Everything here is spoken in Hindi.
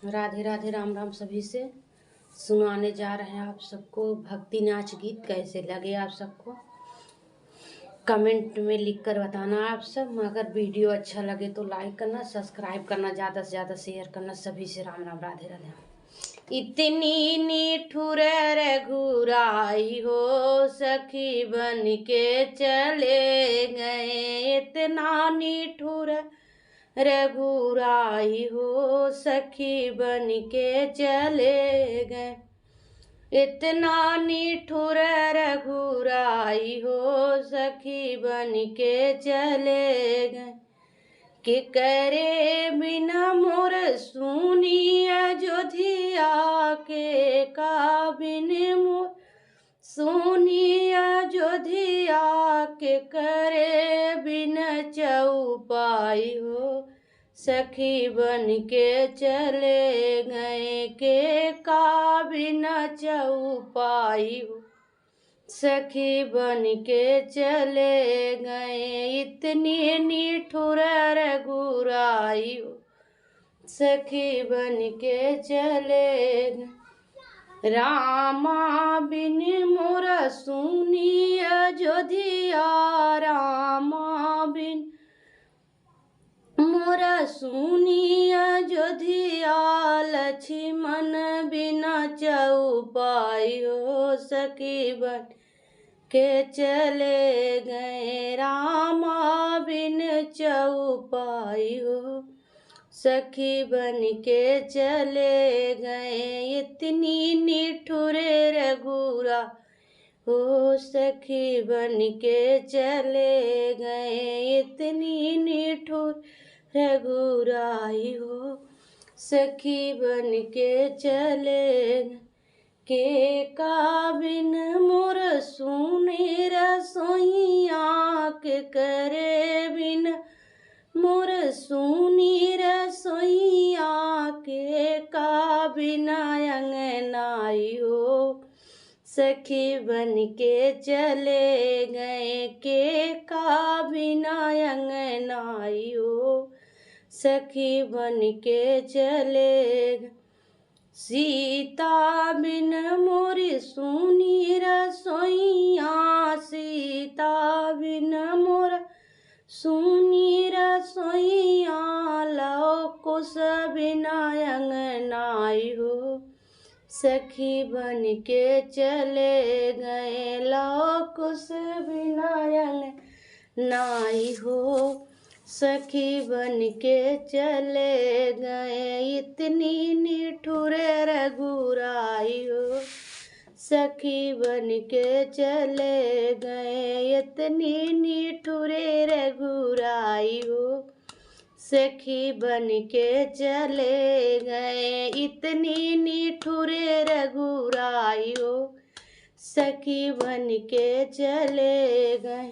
राधे राधे, राम राम सभी से। सुनाने जा रहे हैं आप सबको भक्ति नाच गीत कैसे लगे आप सबको। कमेंट में लिख कर बताना आप सब। अगर वीडियो अच्छा लगे तो लाइक करना, सब्सक्राइब करना, ज़्यादा से ज़्यादा शेयर करना। सभी से राम राम, राधे राधे। इतनी निठुर रघुराई हो, सखी बन के चले गए। इतना निठुर रघुराई हो, सखी बन के चले गए। इतना निठुर रघुराई हो, सखी बन के चले गए। कि करे बिना मोर सुनी अयोध्या के, का बिन मोर सुनी अयोध्या के। करे बिन चौपाई हो, सखी बन के चले गए। के का बिन चौपाई हो, सखी बन के चले गए। इतनी निठुर रघुराई हो, सखी बन के चले गए। रामा बिन मोर सुनी अयोध्या, रामा बिन मोर सुनी अयोध्या। लक्ष्मण बिना चौपाई हो, सखी बन के चले गए। रामा बिन चौपाई हो, सखी बन के चले गए। इतनी निठुर रघुरा हो, सखी बन के चले गए। इतनी निठुर रघुराई हो, सखी बन के चले गए। के का बिन मोर सुने रसोइया, के करे बिन मोर सुनी रसोइया। के का बिना अंगनाई हो, सखी बन के चले गए। के का बिना अंगनाई हो, सखी बन के चले गए। सीता बिन मोरी सुनी रसोइया, सीता बिन मोर सुनी रसोइया। लव कुश बिना अंगनाई हो, सखी बन के चले गए। लव कुश बिना अंगनाई हो, सखी बन के चले गए। इतनी निठुर रघुराई हो, सखी बन के चले गए। इतनी निठुर रघुराई हो, सखी बन के चले गए। इतनी निठुर रघुराई हो, सखी बन के चले गए।